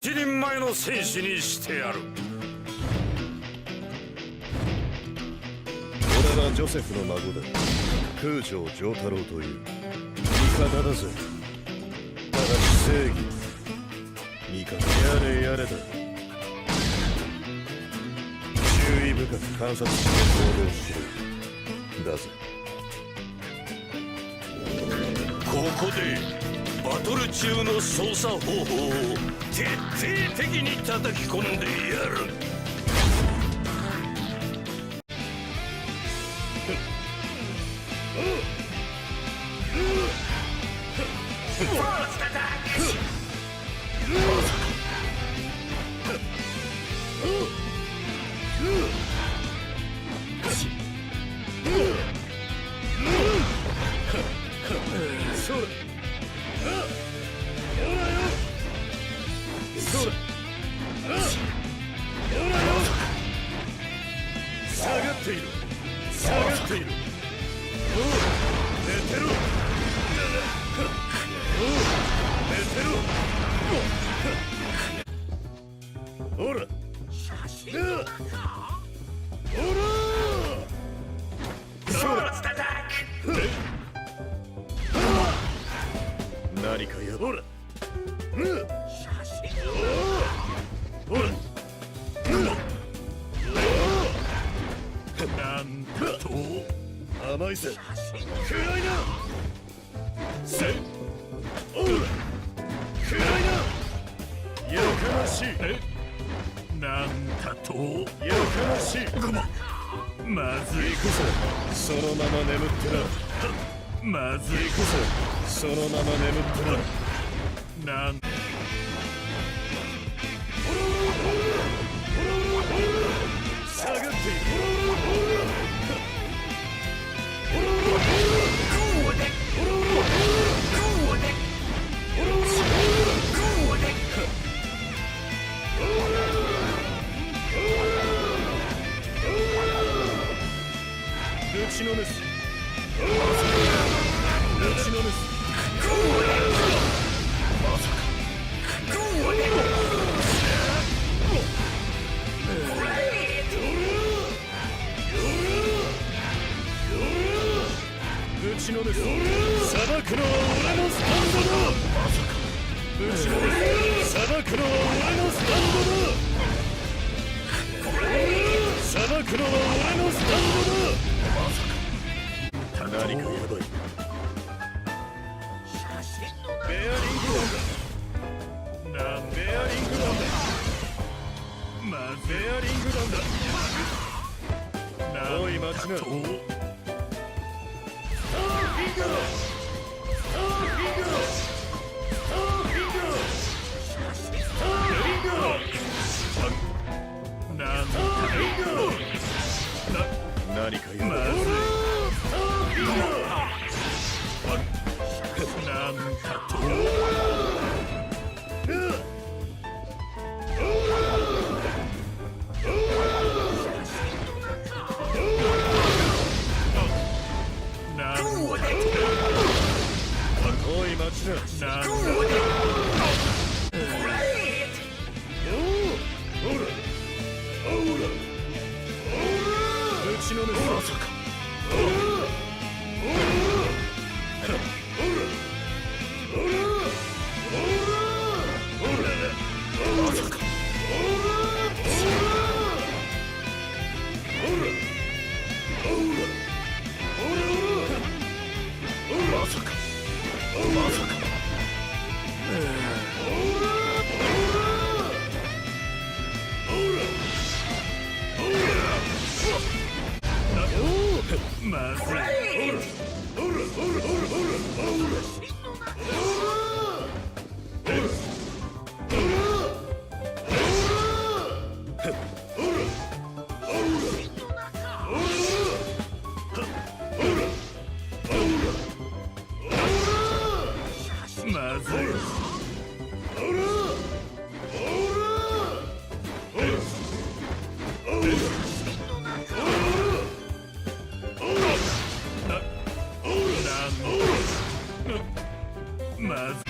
一人前の戦士にしてやる。俺はジョセフの孫だ。空城城太郎という味方だぜ。ただし正義味方やれやれだ。注意深く観察して行動しろだぜ。ここでバトル中の操作方法を徹底的に叩き込んでやる。下がっている。下がっている。寝てろ。寝てろ。ほら。ほら。何かやほら。ほら。なんと甘いぜ。暗いな。せおら暗いな。やかましい。なんだとやかましい。まずい。行くぞ。そのまま眠ってな。まずい。行くぞ。そのまま眠ってな。なん下がっている。打ちのめす。打ちのめす。まさか。打ちのめす。裁くのは俺のスタンドだ。まさか。打ちのめす。裁くのは俺のスタンドだ。裁くのは俺のスタンドだ。まさか。何かやばい。ベアリング弾だ。ベアリング弾だ。ベアリング弾だ。おい待ちな。何かやばい。なんだとおい待ちな。なんだほら打ちのめす。まさか。まさか。まさか。まさか。まずい。まずい。まずい。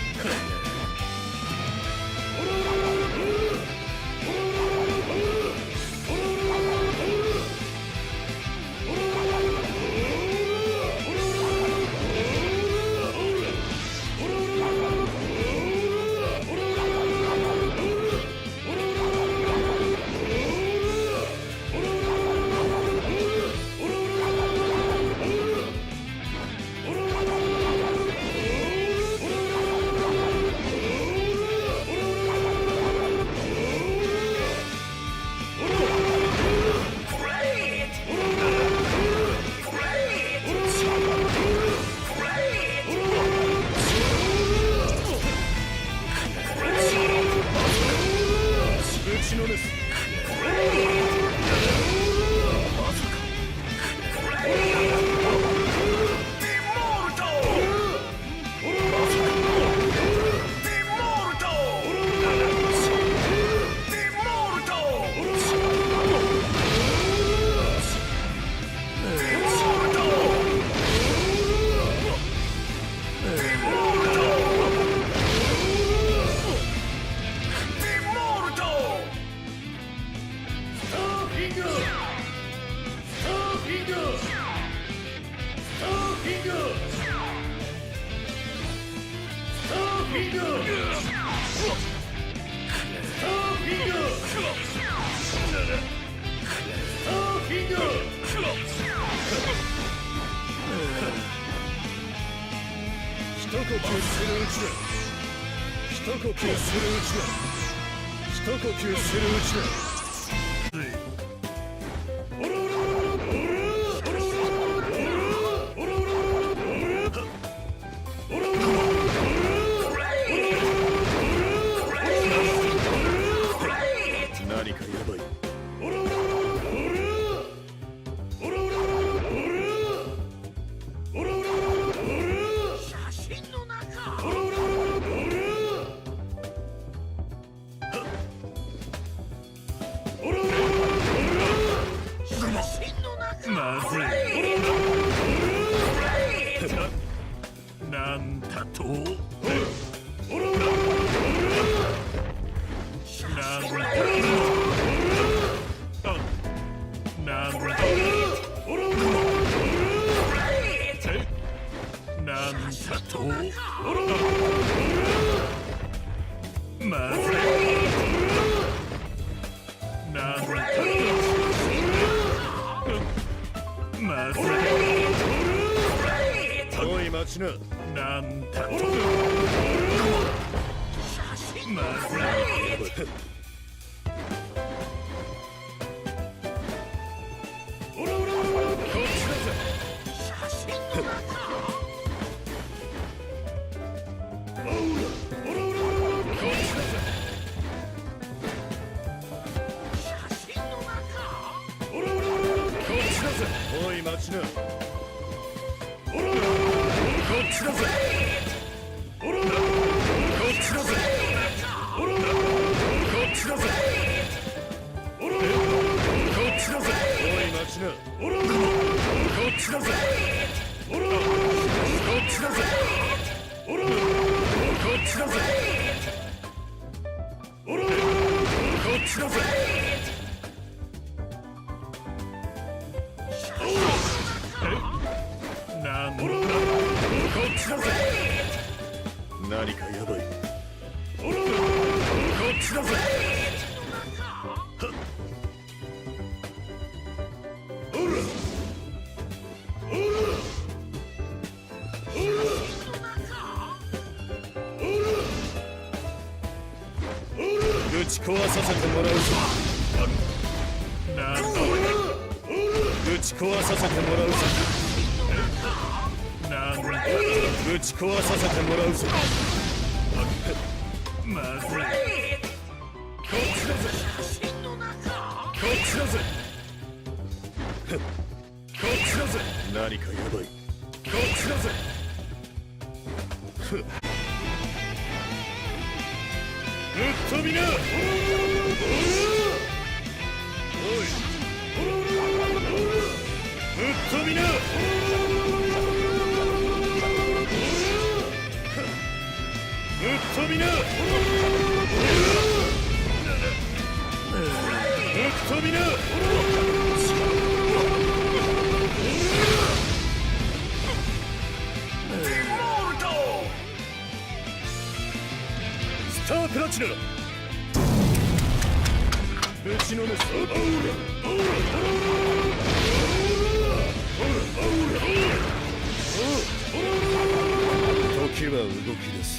呼吸するうちだ。一呼吸するうちだ。一呼吸するうちだ。何かやばい。まずい。なんだと。なんだなんだと。まずい。なんだまずい。おい待ちな。なんだと。まずい。おい待ちな。こっちだぜ。こっちだぜ。こっちだぜ。こっちだぜ。おい待ちな。こっちだぜ。こっちだぜ。こっちだぜ。こっちだぜ。なんだ。こっちだぜ。何かやばい。こっちだぜ。ぶち壊させてもらうぞ。なんだ。ぶち壊させてもらうぞ。なんだ。ぶち壊させてもらうぞ。まずい。こっちだぜ。こっちだぜ。こっちだぜ。何かやばい。こっちだぜ。ぶっ飛びな。おい。ぶっ飛びな。ぶっ飛びな。ぶっ飛びな。スタープラチナ。ぶちのめす。時は動きです。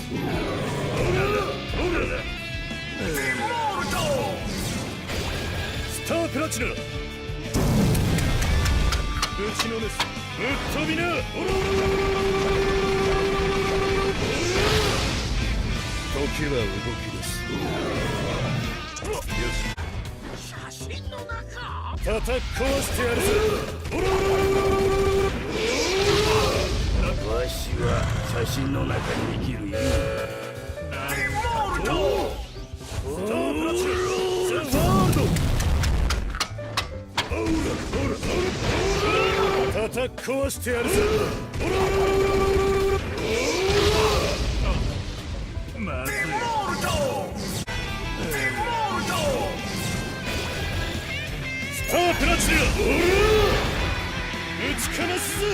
スタープラチナ。ぶちのめす。ぶっ飛びな。時は動きです。よし。叩き壊してやるぞ。わしは写真の中に生きるよ。スタープラチナ。ザ・ワールド。叩き壊してやるぞ。まずい。スタープラチナ。ぶちかますぜ。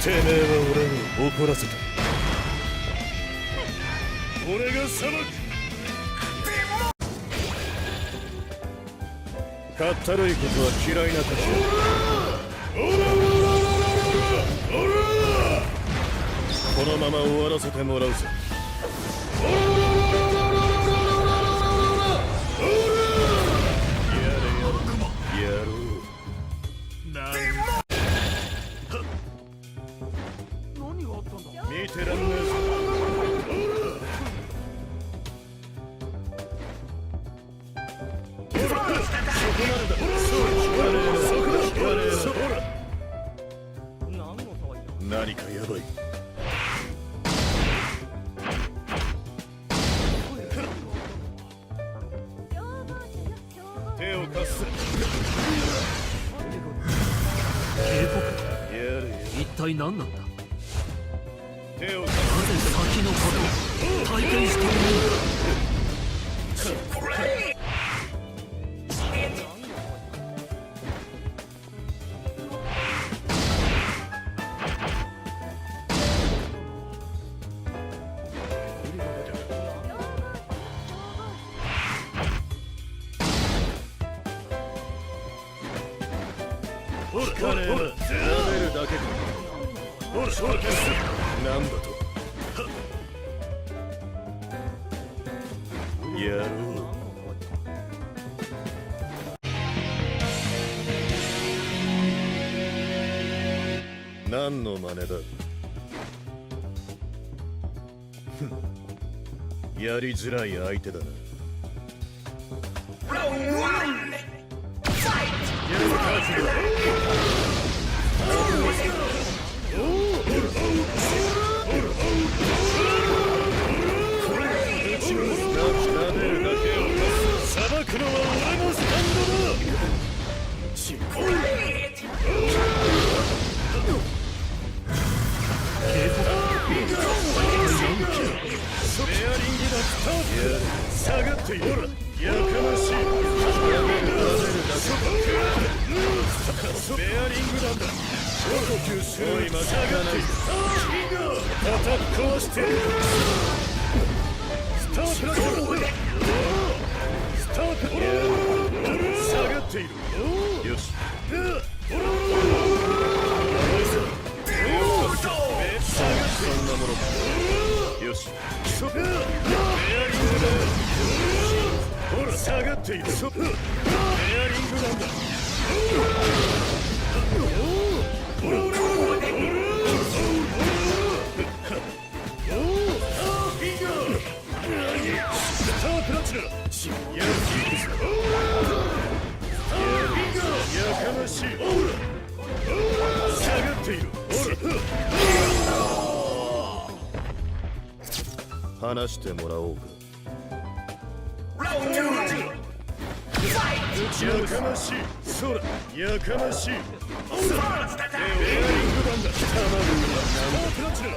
てめえは俺を怒らせた。俺が裁く。かったるいことは嫌いなたちだ。このまま終わらせてもらうぜ。やろう。見てらんねえぞ。何かやばい。手を貸す。警告。やれや。一体何なんだ。手をなぜ先のことを体験している金は食べるだけか。なんだと。やろう。何の真似だ。やりづらい相手だな。裁くのは俺のスタンドだ。ベアリングだ。下がっている。やかましい。ベアリングなんだ。呼吸する。おい、間違わない。叩壊してる。スタートラック。スタート。下がっている。よし。下がっている。そんなものか。よし。ベアリングだ。ほら、下がっている。ベアリングなんだ。スタープラチナ。やかましい。下がっている。話してもらおうか。やかましい。そら、やかましい。ベアリングなんだ。たまるんだ。スタープラチナ。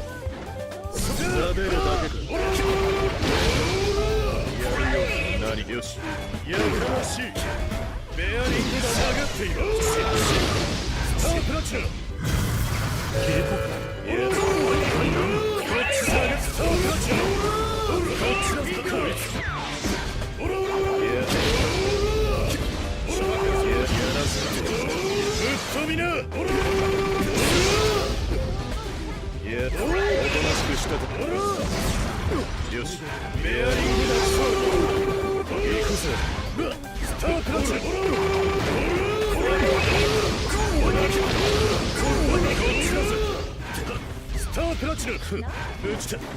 撫でるだけか。やるよ。何。よし。やかましい。ベアリングだ。下がっている。スタープラチナ。警告。やる。こっち下がって。スタープラチナ。こっちだ。こいつ。ぶっ飛びな。いや、おとなしくしたところ。よし、ベアリングだ。行くぜ。スタートラッチ。こっちだぜ。スタートラッチだ。打ちた。こっ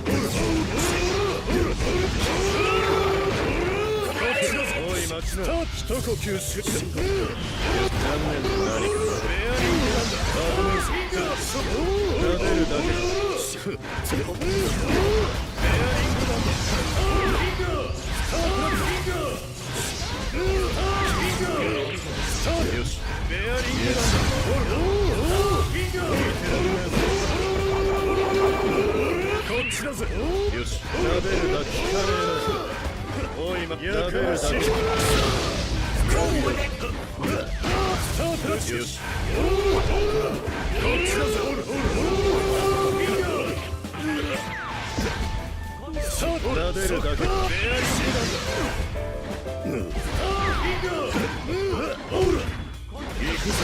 ちだぜ。おい、待ちな。一呼吸する。残念な何か。ベアリングなんだ。危ないぞ。撫でるだけだ。ベアリングなんだ。よし。ベアリングなんだ。こっちだぜ。よし。撫でるだけ。聞かねえな。おい、撫でるだけ。スタートラッチ。よし。こっちだぜ。スタート。撫でるだけ。ベアリングなんだ。行くぞ。